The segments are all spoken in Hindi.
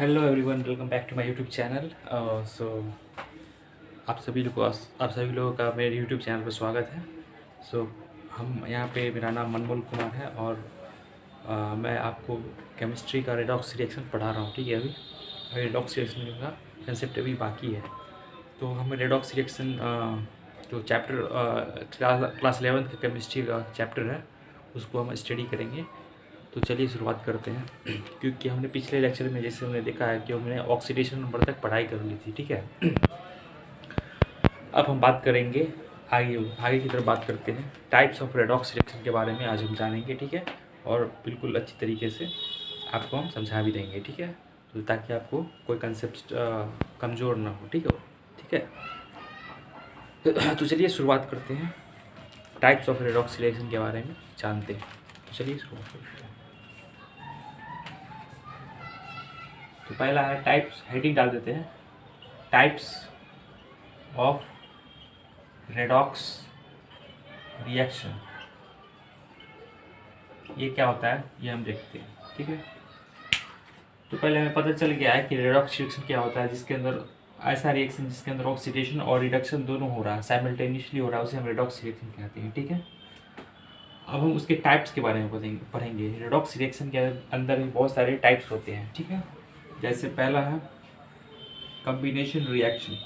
Hello everyone, welcome back to my YouTube channel. So आप सभी लोगों का मेरे यूट्यूब चैनल पर स्वागत है। सो हम यहाँ पे, मेरा नाम मनमोल कुमार है और मैं आपको केमिस्ट्री का रेडॉक्स रिएक्शन पढ़ा रहा हूँ। ठीक है, अभी रेडॉक्स रिएक्शन का कंसेप्ट अभी बाकी है। तो हम रेडॉक्स रिएक्शन जो चैप्टर क्लास 11 का केमिस्ट्री का चैप्टर है उसको हम स्टडी करेंगे। तो चलिए शुरुआत करते हैं। क्योंकि हमने पिछले लेक्चर में जैसे हमने देखा है कि हमने ऑक्सीडेशन नंबर तक पढ़ाई कर ली थी। ठीक है, अब हम बात करेंगे आगे आगे की तरफ बात करते हैं। टाइप्स ऑफ रेडॉक्स रिएक्शन के बारे में आज हम जानेंगे। ठीक है, और बिल्कुल अच्छी तरीके से आपको हम समझा भी देंगे। ठीक है, तो ताकि आपको कोई कंसेप्ट कमज़ोर ना हो। ठीक है, तो चलिए शुरुआत करते हैं। टाइप्स ऑफ रेडॉक्स रिएक्शन के बारे में जानते हैं। तो चलिए शुरुआत करते हैं। तो पहला है टाइप्स, हेडिंग डाल देते हैं, टाइप्स ऑफ रेडॉक्स रिएक्शन। ये क्या होता है ये हम देखते हैं। ठीक है, तो पहले हमें पता चल गया है कि रेडॉक्स रिएक्शन क्या होता है, जिसके अंदर ऐसा रिएक्शन जिसके अंदर ऑक्सीडेशन और रिडक्शन दोनों हो रहा है, साइमल्टेनियसली हो रहा है, उसे हम रेडॉक्स रिएक्शन कहते हैं। ठीक है, अब हम उसके टाइप्स के बारे में पढ़ेंगे। रेडॉक्स रिएक्शन के अंदर भी बहुत सारे टाइप्स होते हैं। ठीक है, जैसे पहला है कॉम्बिनेशन रिएक्शन।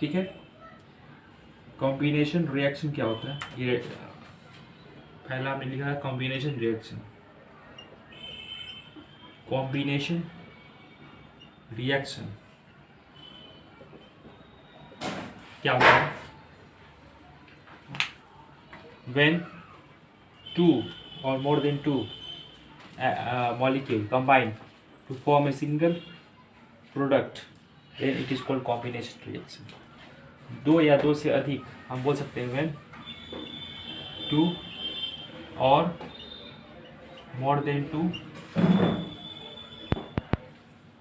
ठीक है, कॉम्बिनेशन रिएक्शन क्या होता है, ये पहला हमने लिखा है कॉम्बिनेशन रिएक्शन। कॉम्बिनेशन रिएक्शन क्या होता है, when two or more than two molecule combine to form a single product, then it is called combination reaction. दो या दो से अधिक हम बोल सकते हैं when to or more than two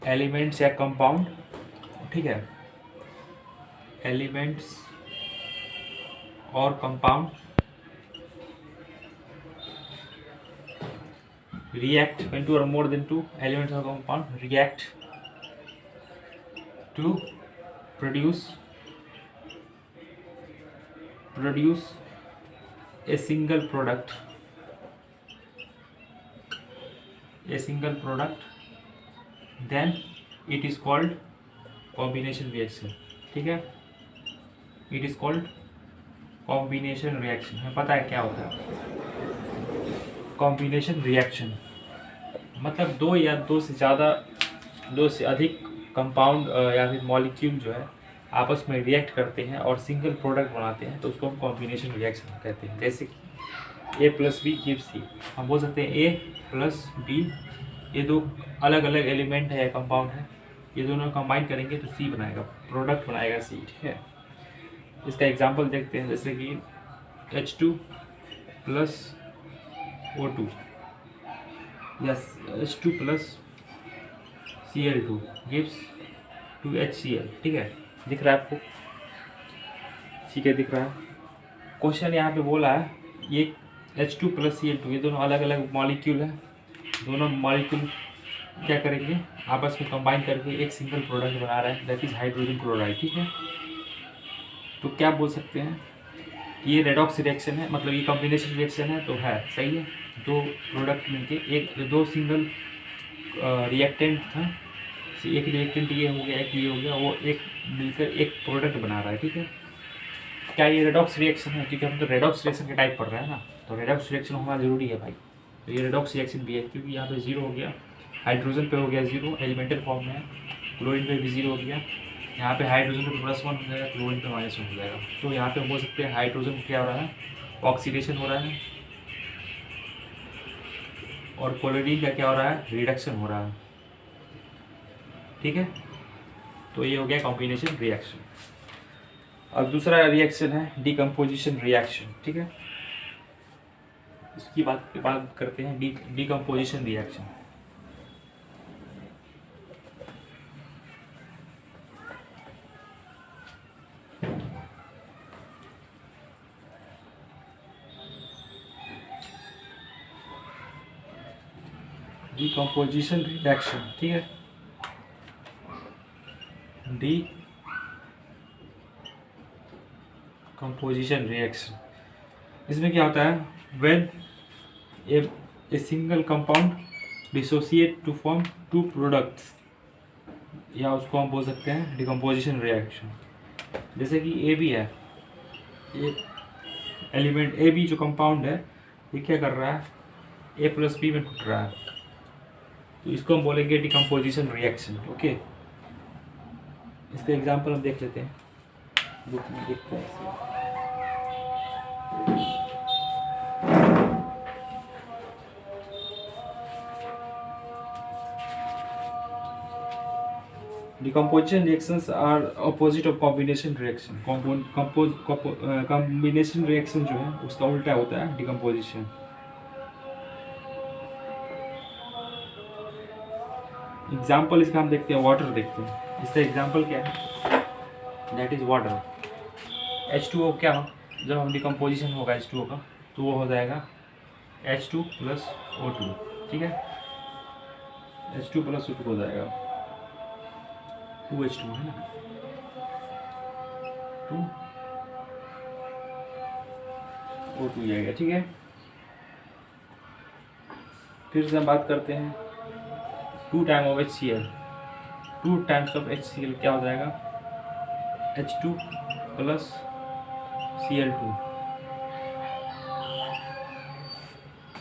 elements या कंपाउंड। ठीक है, एलिमेंट्स और compound react when two or more than two elements or compound react to produce a single product, then it is called combination reaction. ठीक है, it is called combination reaction. हमें पता है क्या होता है कॉम्बिनेशन रिएक्शन, मतलब दो या दो से अधिक कंपाउंड या फिर मॉलिक्यूल जो है आपस में रिएक्ट करते हैं और सिंगल प्रोडक्ट बनाते हैं, तो उसको हम कॉम्बिनेशन रिएक्शन कहते हैं। जैसे कि ए प्लस बी गिव सी, हम बोल सकते हैं ए प्लस बी, ये दो अलग अलग एलिमेंट है या कंपाउंड है, ये दोनों कंबाइन करेंगे तो सी बनाएगा, प्रोडक्ट बनाएगा सी। ठीक है, इसका एग्जांपल देखते हैं, जैसे कि H2 प्लस O2 या H2 plus Cl2 gives 2HCl। ठीक है, दिख रहा है आपको? ठीक है, दिख रहा है। क्वेश्चन यहाँ पे बोला है ये H2 प्लस Cl2, ये दोनों अलग अलग मॉलिक्यूल है, दोनों मॉलिक्यूल क्या करेंगे आपस में कंबाइन करके एक सिंगल प्रोडक्ट बना रहा है, दैट इज हाइड्रोजन क्लोराइड। ठीक है, तो क्या बोल सकते हैं ये रेडॉक्स रिएक्शन है, मतलब ये कॉम्बिनेशन रिएक्शन है, तो है सही है। दो प्रोडक्ट मिलके एक दो सिंगल रिएक्टेंट था, एक रिएक्टेंट ये हो गया, एक ये हो गया, वो एक मिलकर एक प्रोडक्ट बना रहा है। ठीक है, क्या ये रेडॉक्स रिएक्शन है? क्योंकि हम तो रेडॉक्स रिएक्शन के टाइप पढ़ रहे हैं ना, तो रेडॉक्स रिएक्शन होना जरूरी है भाई। तो ये रेडॉक्स रिएक्शन भी है, क्योंकि यहाँ पे जीरो हो गया, हाइड्रोजन पे हो गया जीरो, एलिमेंटल फॉर्म में है, क्लोरीन पे भी जीरो हो गया, यहाँ पे हाइड्रोजन पे +1 हो जाएगा, क्लोरीन पे -1 हो जाएगा। तो यहाँ पे हम बोल सकते हैं हाइड्रोजन को क्या हो रहा है, ऑक्सीडेशन हो रहा है, और क्लोरीन का क्या हो रहा है, रिडक्शन हो रहा है। ठीक है, तो ये हो गया कॉम्बिनेशन रिएक्शन। अब दूसरा रिएक्शन है डिकम्पोजिशन रिएक्शन। ठीक है, इसकी बात करते हैं, डिकम्पोजिशन रिएक्शन। Decomposition reaction. ठीक है, decomposition reaction. इसमें क्या होता है, when a single compound dissociate to form two products, या उसको हम बोल सकते हैं डिकम्पोजिशन रिएक्शन. जैसे कि ए बी है, ये एलिमेंट ए बी जो कंपाउंड है ये क्या कर रहा है, ए प्लस बी में टूट रहा है, तो इसको हम बोलेंगे डिकम्पोजिशन रिएक्शन. ओके, इसका एग्जांपल हम देख लेते हैं, बुक में देखते हैं. Decomposition reactions are opposite of combination reaction. Combination reaction जो है उसका उल्टा होता है decomposition. एग्जाम्पल इसका हम देखते हैं, वाटर देखते हैं. इसका एग्जाम्पल क्या है, दैट इज वाटर. H2O क्या हो, जब हम डिकम्पोजिशन होगा H2O का तो वो हो जाएगा H2 प्लस O2. ठीक है, H2 प्लस O2 हो जाएगा 2H2 है ना, 2O2 जाएगा. ठीक है, फिर से हम बात करते हैं 2 time of HCl. 2 times of HCl क्या हो जाएगा, H2 प्लस Cl2.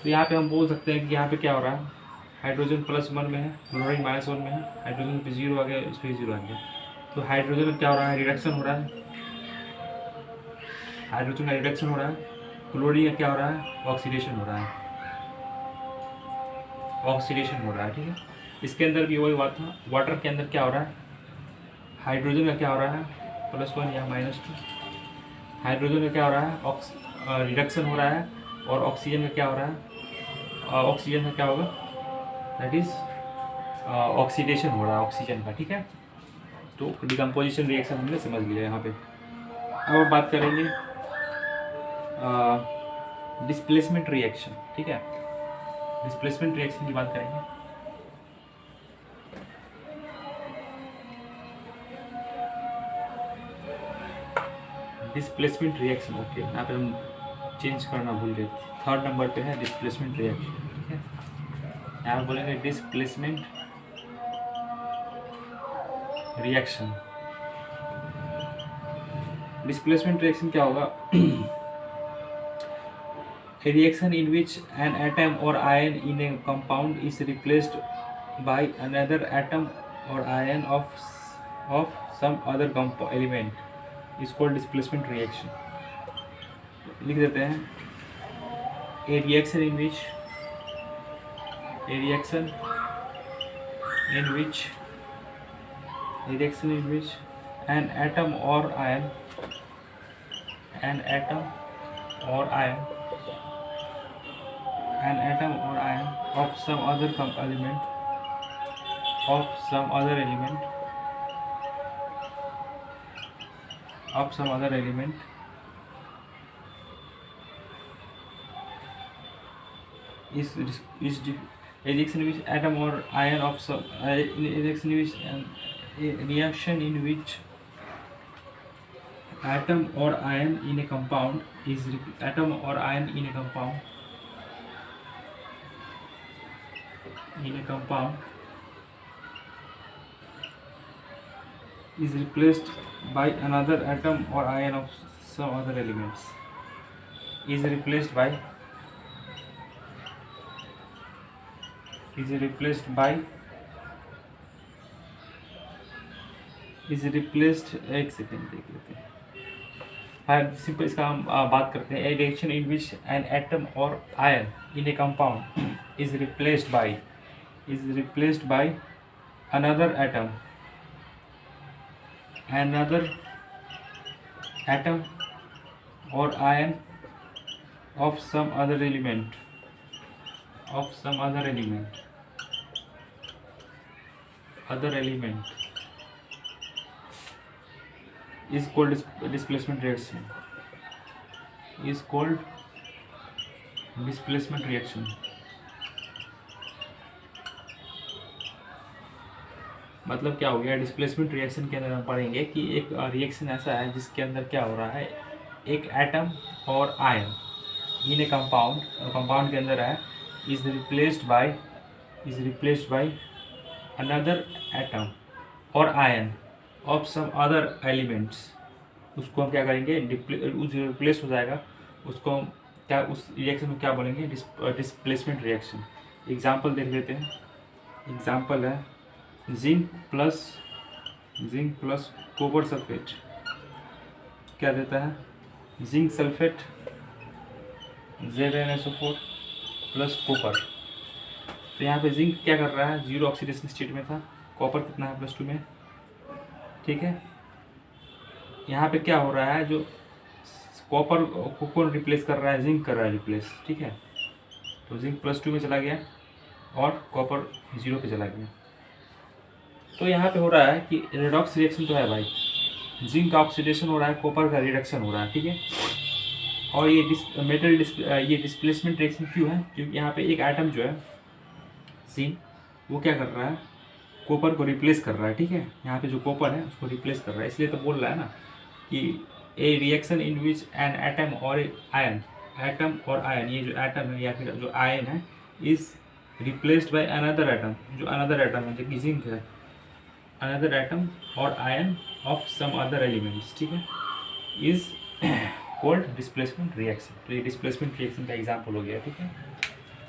तो यहाँ पे हम बोल सकते हैं कि यहाँ पे क्या हो रहा है, हाइड्रोजन +1 में है, क्लोरीन -1 में है, हाइड्रोजन पे 0 आ गया, इस पे 0 आ गया. तो हाइड्रोजन में क्या हो रहा है, रिडक्शन हो रहा है, हाइड्रोजन का रिडक्शन हो रहा है. क्लोरीन का क्या हो रहा है, ऑक्सीडेशन हो रहा है, ऑक्सीडेशन हो रहा है. ठीक है, इसके अंदर भी वही बात था. वाटर के अंदर क्या हो रहा है, हाइड्रोजन का क्या हो रहा है +1 या -2, हाइड्रोजन का क्या हो रहा है, रिडक्शन हो रहा है, और ऑक्सीजन का क्या हो रहा है, ऑक्सीजन का क्या होगा, दैट इज ऑक्सीडेशन हो रहा है ऑक्सीजन का. ठीक है, तो डिकम्पोजिशन रिएक्शन हमने समझ लिया यहाँ पे. अब हम बात करेंगे डिस्प्लेसमेंट रिएक्शन. ठीक है, डिस्प्लेसमेंट रिएक्शन की बात करेंगे. डिस्प्लेसमेंट रिएक्शन, ओके, यहाँ पे हम चेंज करना भूल गए. 3rd नंबर पे है डिस्प्लेसमेंट रिएक्शन. ठीक है, यहाँ बोलेंगे डिस्प्लेसमेंट रिएक्शन. डिस्प्लेसमेंट रिएक्शन क्या होगा, a reaction in which an atom or ion in a compound is replaced by another atom or ion of some other element is called displacement reaction. लिख देते हैं, a reaction in which an atom or ion of some other element is a reaction in which atom or ion of some a reaction in which atom or ion in a compound is replaced by another atom or ion of some other elements. Is replaced by एक सेकेंड देख लेते हैं. सिंपल इसका हम बात करते हैं. A reaction in which an atom or ion in a compound is replaced by another atom or ion of some other element is called displacement reaction. मतलब क्या हो गया, डिस्प्लेसमेंट रिएक्शन के अंदर हम पढ़ेंगे कि एक रिएक्शन ऐसा है जिसके अंदर क्या हो रहा है, एक एटम और ion in a compound, compound के अंदर है, is replaced by another atom और ion of some other elements. उसको हम क्या करेंगे, रिप्लेस हो जाएगा, उसको हम क्या, उस रिएक्शन में क्या बोलेंगे, डिस्प्लेसमेंट रिएक्शन। एग्जाम्पल देख लेते हैं। एग्जाम्पल है जिंक प्लस कॉपर सल्फेट क्या देता है, zinc sulphate ZnSO4 plus copper. तो यहाँ पे जिंक क्या कर रहा है, जीरो ऑक्सीडेशन स्टेट में था, कॉपर कितना है +2 में, ठीक है। यहाँ पे क्या हो रहा है, जो कॉपर को रिप्लेस कर रहा है, जिंक कर रहा है रिप्लेस, ठीक है। तो जिंक +2 में चला गया और कॉपर 0 पे चला गया। तो यहाँ पे हो रहा है कि रेडॉक्स रिएक्शन तो है भाई, जिंक का ऑक्सीडेशन हो रहा है, कॉपर का रिडक्शन हो रहा है, ठीक है। और ये डिस्प्लेसमेंट रिएक्शन क्यों है, क्योंकि यहाँ पे एक एटम जो है जिंक, वो क्या कर रहा है, कॉपर को रिप्लेस कर रहा है, ठीक है। यहाँ पे जो कॉपर है उसको रिप्लेस कर रहा है, इसलिए तो बोल रहा है ना कि a reaction in which an atom और आयन, एटम और आयन, ये जो एटम है या फिर जो आयन है, is replaced by another atom, जो अनदर एटम है जो कि जिंक है, अनदर एटम और ion of some other elements, ठीक है, इज कोल्ड डिस्प्लेसमेंट रिएक्शन। तो ये डिस्प्लेसमेंट रिएक्शन का एग्जाम्पल हो गया, ठीक है।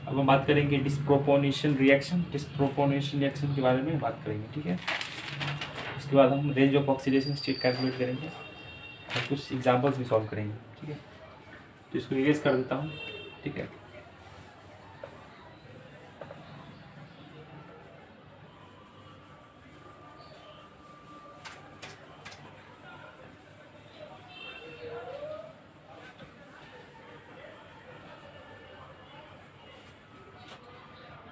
अब हम बात करेंगे डिस्प्रोपोर्शनल रिएक्शन। डिस्प्रोपोर्शनल रिएक्शन के बारे में बात करेंगे, ठीक है। उसके बाद हम range of oxidation state calculate करेंगे और कुछ एग्जाम्पल्स भी सॉल्व करेंगे, ठीक है। तो इसको इरेज कर देता हूँ, ठीक है।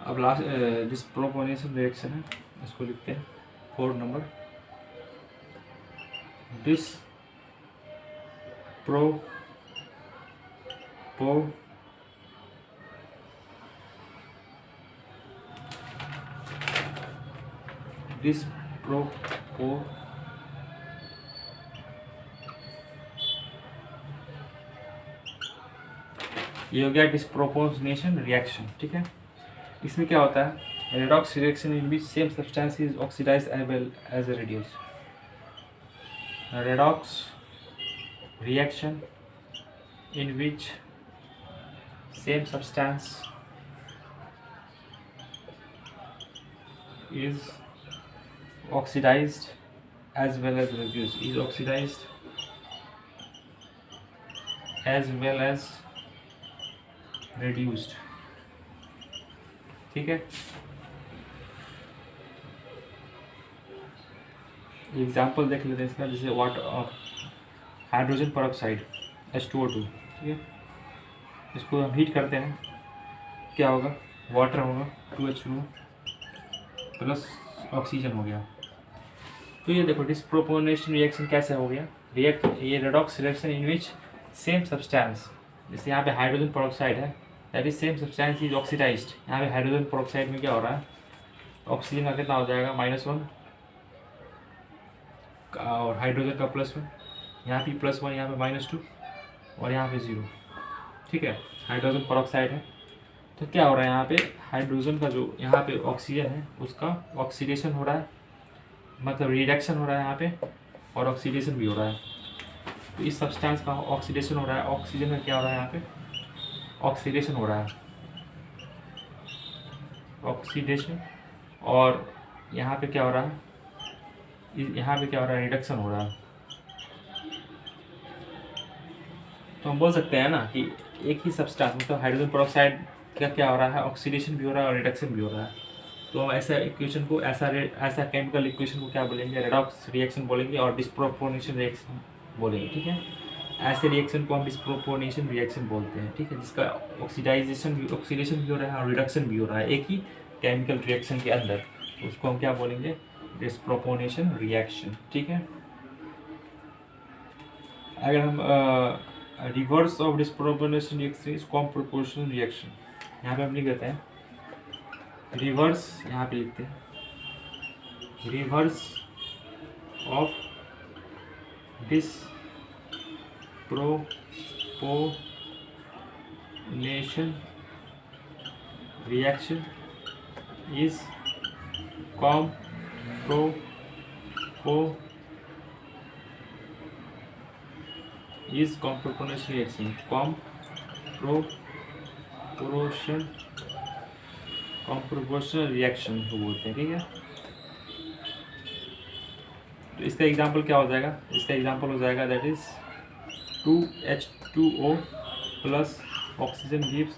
अब लास्ट डिस्प्रोपोर्शनल रिएक्शन है, इसको लिखते हैं 4 नंबर। ये हो गया डिस्प्रोपोर्शनेशन रिएक्शन, ठीक है। इसमें क्या होता है, redox reaction in which same substance is oxidised as well as reduce. Redox reaction in which same substance is oxidized as well as reduced, is oxidized as well as reduced, ठीक है। एग्जाम्पल देख लेते हैं इसका, जैसे वाटर, हाइड्रोजन पेरोक्साइड H2O2, ठीक है। इसको हम हीट करते हैं, क्या होगा, वाटर होगा 2H2O प्लस ऑक्सीजन हो गया। तो ये देखो डिस्प्रोपोर्शनेशन रिएक्शन कैसे हो गया, ये redox reaction in which same substance, जैसे यहाँ पे हाइड्रोजन पेरोक्साइड है, that is same substance is oxidised. यहाँ पे हाइड्रोजन पेरोक्साइड में क्या हो रहा है, ऑक्सीजन का कितना हो जाएगा -1 और हाइड्रोजन का +1, यहाँ पे +1, यहाँ पे -2 और यहाँ पे 0, ठीक है। हाइड्रोजन पेरोक्साइड है, तो क्या हो रहा है, यहाँ पे हाइड्रोजन का जो यहाँ पे ऑक्सीजन है उसका ऑक्सीडेशन हो रहा है, मतलब रिडक्शन हो रहा है यहाँ पे, और ऑक्सीडेशन भी हो रहा है। तो इस सब्सटेंस का ऑक्सीडेशन हो रहा है, ऑक्सीजन का क्या हो रहा है, यहाँ पे ऑक्सीडेशन हो रहा है, ऑक्सीडेशन, और यहाँ पे क्या हो रहा है, यहाँ पे क्या हो रहा है, रिडक्शन हो रहा है। तो हम बोल सकते हैं ना कि एक ही सब्सटेंस, मतलब हाइड्रोजन पेरोक्साइड का क्या हो रहा है, ऑक्सीडेशन भी हो रहा है और रिडक्शन भी हो रहा है। तो हम ऐसा इक्वेशन को, ऐसा केमिकल इक्वेशन को क्या बोलेंगे, रेडॉक्स रिएक्शन बोलेंगे और डिस्प्रोपोर्शनेशन रिएक्शन बोलेंगे, ठीक है। ऐसे रिएक्शन को हम डिस्प्रोपोर्शनेशन रिएक्शन बोलते हैं, ठीक है, जिसका ऑक्सीडेशन भी हो रहा है और रिडक्शन भी हो रहा है एक ही केमिकल रिएक्शन के अंदर, उसको हम क्या बोलेंगे, डिस्प्रोपोर्शनेशन रिएक्शन, ठीक है। अगर हम reverse of disproportionation reaction is com proportional reaction, यहाँ पे हम लिख देते हैं रिवर्स, यहाँ पे लिखते हैं reverse of this propionation reaction is compropionation reaction. Comproportional reaction को बोलते हैं, ठीक है। तो इसका एग्जांपल क्या हो जाएगा? इसका एग्जांपल हो जाएगा that is 2H2O plus oxygen gives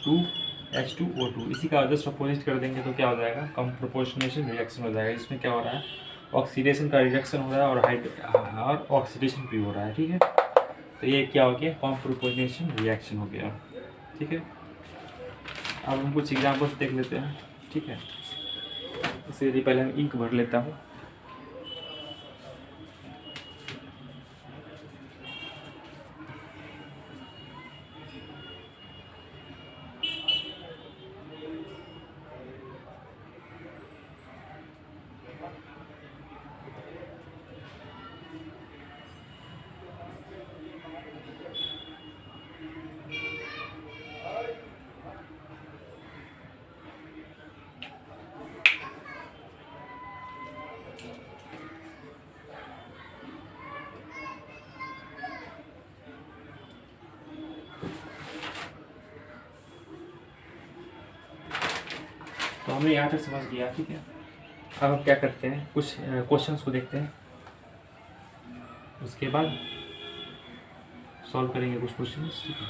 2H2O2। इसी का जस्ट अपोजिट कर देंगे तो क्या हो जाएगा? कॉम्प्रोपोर्शनेशन रिएक्शन हो जाएगा। इसमें क्या हो रहा है? ऑक्सीडेशन का रिडक्शन हो रहा है और ऑक्सीडेशन भी हो रहा है, ठीक है। तो ये क्या हो गया? कॉम्प्रोपोर्शनेशन रिएक्शन हो गया, ठीक है। अब हम कुछ एग्जाम्पल्स देख लेते हैं, ठीक है। इससे पहले हम इंक भर लेता हूँ। तो हमने यहाँ तक समझ लिया, ठीक है। अब हम क्या करते हैं? कुछ क्वेश्चंस को देखते हैं, उसके बाद सॉल्व करेंगे कुछ क्वेश्चंस, ठीक है।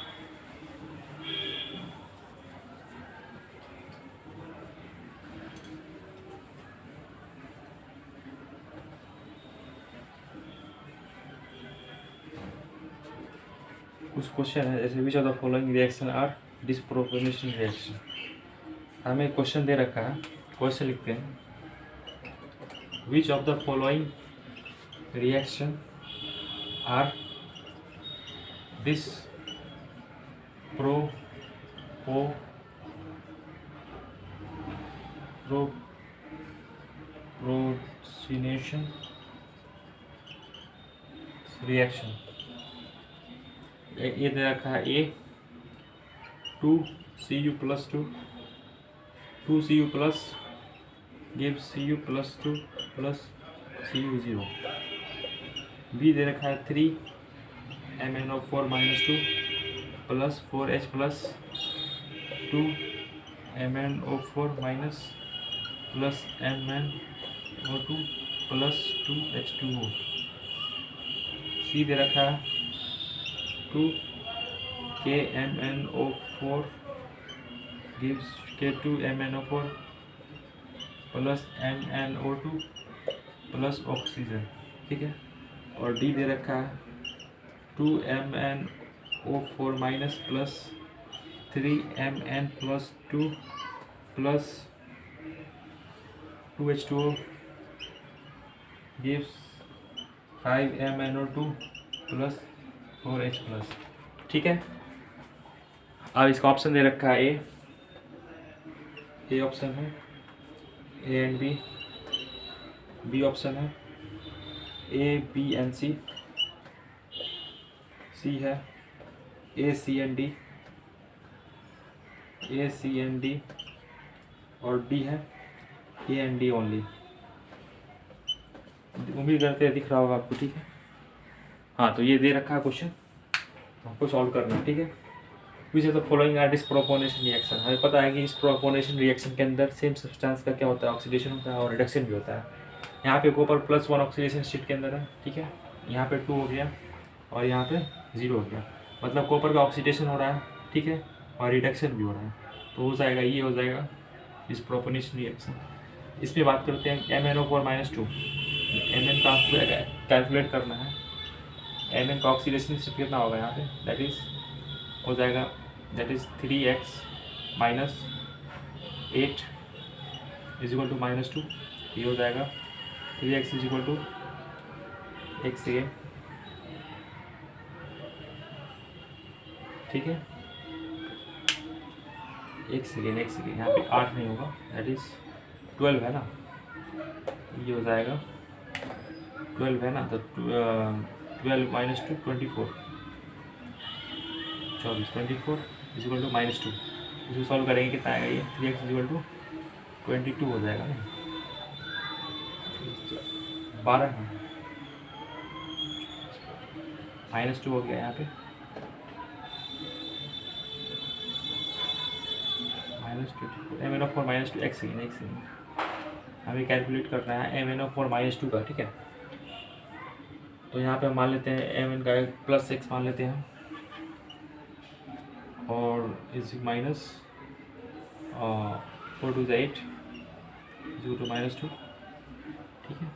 कुछ क्वेश्चन है जैसे which of the following reaction are disproportional reaction. हमें क्वेश्चन दे रखा है, क्वेश्चन लिखते हैं which of the following reaction are disproportionation reaction. ये दे रखा है A 2Cu plus 2Cu plus gives Cu plus 2 plus Cu0। B दे रखा है 3MnO4 minus 2 plus 4H plus 2MnO4 minus plus MnO2 plus 2H2O। सी दे रखा है 2KMnO4 gives K2MnO4 plus MnO2 plus oxygen, ठीक है। और डी दे रखा है 2MnO4 minus plus 3Mn plus 2 plus 2H2O gives 5MnO2 plus 4H plus, ठीक है। अब इसका ऑप्शन दे रखा है ए ऑप्शन है, A and B. B option है A B and C. C है A C and D, A C and D. और डी है ए एंड डी ओनली। उम्मीद करते हैं दिख रहा होगा आपको, ठीक है। हाँ, तो ये दे रखा है क्वेश्चन, हमको सॉल्व करना है, ठीक है। Which of the following are disproportionation reaction. हमें पता है कि इस प्रोपोर्शनेशन रिएक्शन के अंदर सेम सब्सटेंस का क्या होता है? ऑक्सीडेशन होता है और रिडक्शन भी होता है। यहाँ पे कॉपर +1 ऑक्सीडेशन स्टेट के अंदर है, ठीक है। यहाँ पे 2 हो गया और यहाँ पे 0 हो गया, मतलब कॉपर का ऑक्सीडेशन हो रहा है, ठीक है, और रिडक्शन भी हो रहा है। तो हो जाएगा, ये हो जाएगा डिसप्रोपोर्शनेशन रिएक्शन। इसमें बात करते हैं MnO4 - 2। Mn का कैलकुलेट करना है। Mn का ऑक्सीडेशन स्टेट कितना होगा यहाँ पे? दैट इज हो जाएगा, दैट इज 3x - 8 = -2। ये हो जाएगा 3x = एक सेकेंड, ठीक है। एक सेकेंड यहाँ पे 8 नहीं होगा, दैट इज 12 है ना। ये हो जाएगा 12 है ना, तो 12 माइनस 2 24, 24 इजिकल टू माइनस 2। इसको सॉल्व करेंगे कितना आएगा, ये 3x इजिकल टू 22 हो जाएगा ना, 12 माइनस 2 हो गया यहाँ पे, -24 MnO4 -2 x हमें कैलकुलेट करना है MnO4 -2 का, ठीक है। तो यहाँ पे हम मान लेते हैं Mn का +6 मान लेते हैं और इस माइनस 4 to 8 0 to -2, ठीक है,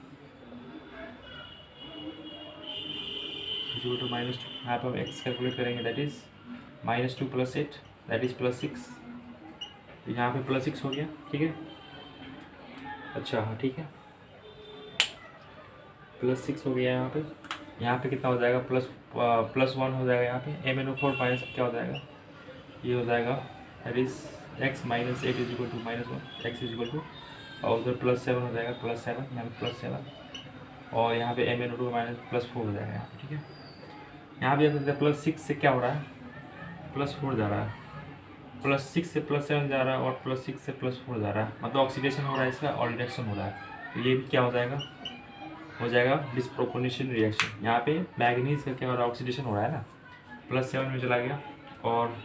0 to -2। यहाँ पर हम x कैलकुलेट करेंगे, दैट इज़ -2 + 8 दैट इज़ +6। तो यहाँ पे +6 हो गया, ठीक है। अच्छा हाँ ठीक है, +6 हो गया यहाँ पे। यहाँ पे कितना हो जाएगा, +1 हो जाएगा यहाँ पे। MnO4 माइनस क्या हो जाएगा, ये हो जाएगा दैट इज़ x - 8 = -1 x = और उधर +7 हो जाएगा, +7 यहाँ पे +7 और यहाँ पे MnO2 -+4 हो जाएगा यहाँ पे, ठीक है। यहाँ पे देख सकते हैं +6 से क्या हो रहा है, +4 जा रहा है, +6 से +7 जा रहा है और +6 से +4 जा रहा है, मतलब ऑक्सीडेशन हो रहा है इसका और रिडक्शन हो रहा है। तो ये भी क्या हो जाएगा डिस्प्रोपोर्शनल रिएक्शन। यहाँ पे मैग्नीज का क्या हो रहा है, ऑक्सीडेशन हो रहा है ना, +7 में चला गया और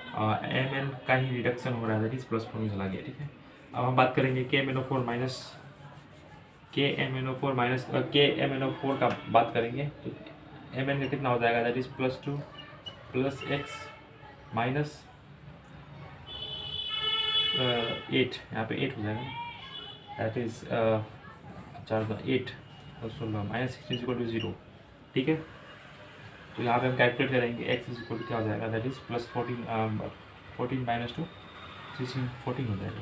Mn का ही रिडक्शन हो रहा है, दैट इज +4 में चला गया, ठीक है। अब हम बात करेंगे KMnO4 का बात करेंगे, तो Mn का कितना हो जाएगा, दैट इज +2 + x माइनस 8, यहाँ पे 8 हो जाएगा, दैट इज 4 8 और 16 -16 = 0, ठीक है। तो यहाँ पे हम कैलकुलेट करेंगे x = क्या हो जाएगा, दैट इज +14 14 - 2 16 14 हो जाएगा।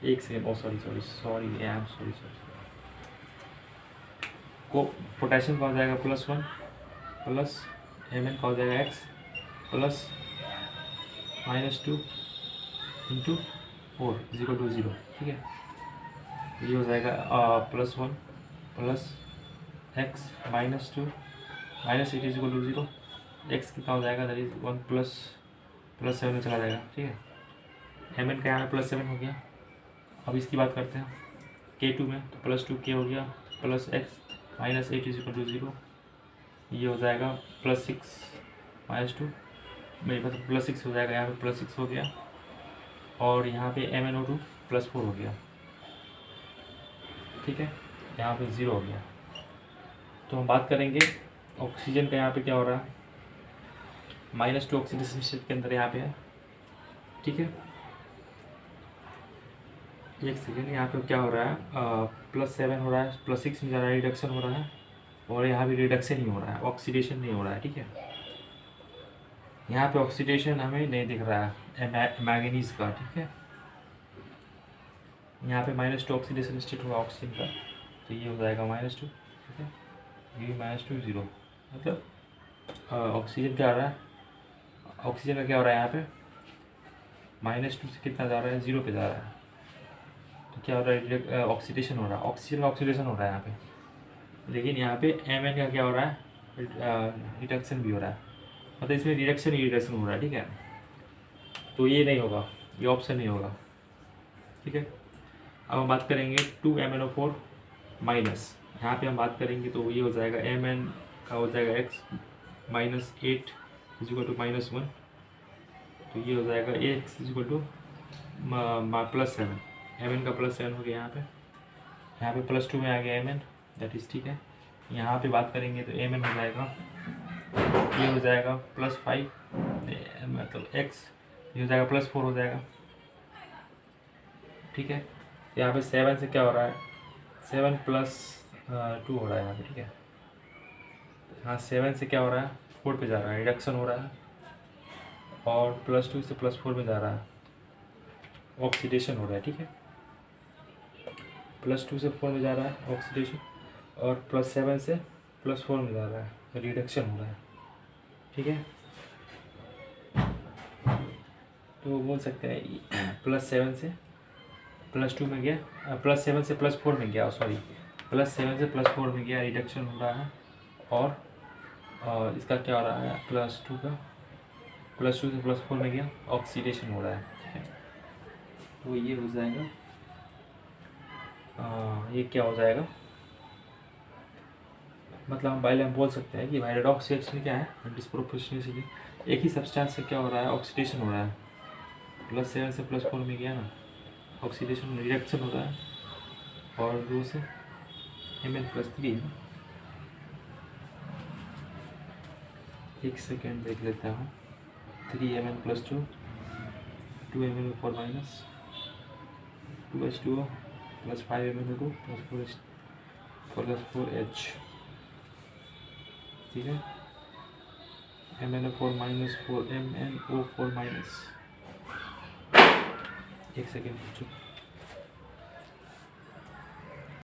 एक second, oh sorry I am sorry. को पोटेशियम का हो जाएगा +1 प्लस Mn का हो जाएगा x प्लस -2 × 4 = 0, ठीक है। ये हो जाएगा +1 प्लस x -2 -8 = 0, x कितना हो जाएगा, दैट इज 1 +7 में चला जाएगा, ठीक है। Mn का यहाँ पे +7 हो गया। अब इसकी बात करते हैं K2 में, तो +2 K हो गया प्लस x -8 = 0, ये हो जाएगा +6 -2 मेरे पास +6 हो जाएगा, यहाँ पे +6 हो गया और यहाँ पे MnO2 +4 हो गया, ठीक है। यहाँ पे 0 हो गया। तो हम बात करेंगे ऑक्सीजन का, यहाँ पे क्या हो रहा है, -2 ऑक्सीडेशन स्टेट के अंदर यहाँ पे है, ठीक है। एक सेकेंड, यहाँ पे क्या हो रहा है, +7 हो रहा है, +6 में जा रहा है, रिडक्शन हो रहा है और यहाँ भी रिडक्शन ही हो रहा है, ऑक्सीडेशन नहीं हो रहा है, ठीक है। यहाँ पे ऑक्सीडेशन हमें नहीं दिख रहा है मैंगनीज का, ठीक है। यहाँ पे -2 ऑक्सीडेशन स्टेट हुआ ऑक्सीजन का, तो ये हो जाएगा -2, ठीक है। ये -2 0, मतलब ऑक्सीजन क्या आ रहा है, ऑक्सीजन का क्या हो रहा है, यहाँ पे -2 से कितना जा रहा है, 0 पे जा रहा है। तो क्या हो रहा है, ऑक्सीडेशन हो रहा है, ऑक्सीजन का ऑक्सीडेशन हो रहा है यहाँ पे। लेकिन यहाँ पे Mn का क्या हो रहा है, रिडक्शन भी हो रहा है, मतलब इसमें रिडक्शन हो रहा है, ठीक है। तो ये नहीं होगा, ये ऑप्शन नहीं होगा, ठीक है। अब हम बात करेंगे 2 MnO4 माइनस, यहाँ पे हम बात करेंगे तो ये हो जाएगा Mn का हो जाएगा x -8 = -1, तो ये हो जाएगा x = +7, Mn का +7 हो गया यहाँ पे +2 में आ गया Mn, दैट इज, ठीक है। यहाँ पे बात करेंगे तो Mn हो जाएगा, ये हो जाएगा +5, मतलब x ये हो जाएगा +4 हो जाएगा, ठीक है। यहाँ पे 7 से क्या हो रहा है, 7 + 2 हो रहा है यहाँ पे, ठीक है। हाँ 7 से क्या हो रहा है, 4 पे जा रहा है, रिडक्शन हो रहा है और +2 से +4 में जा रहा है, ऑक्सीडेशन हो रहा है, ठीक है। +2 से 4 में जा रहा है ऑक्सीडेशन और +7 से +4 में जा रहा है, रिडक्शन हो रहा है, ठीक है। तो बोल सकते हैं +7 से +2 में गया, +7 से +4 में गया, सॉरी +7 से +4 में गया, रिडक्शन हो रहा है। और इसका क्या हो रहा है, +2 से +4 में गया, ऑक्सीडेशन हो रहा है। तो ये हो जाएगा, ये क्या हो जाएगा, मतलब हम पहले हम बोल सकते हैं कि भाई रेडॉक्स रिएक्शन क्या है, डिस्प्रोपोर्शनेटली एक ही सब्सटेंस से क्या हो रहा है, ऑक्सीडेशन हो रहा है। +7 से +4 में गया ना, ऑक्सीडेशन रिडक्शन हो रहा है। और 2 से Mn+3 है। एक सेकेंड देख लेता हूँ। 3Mn+2, 2Mn4 minus 2H2O + 5Mn2 + 4H, ठीक है। MnO4 माइनस 4 MnO4 माइनस, एक सेकेंड।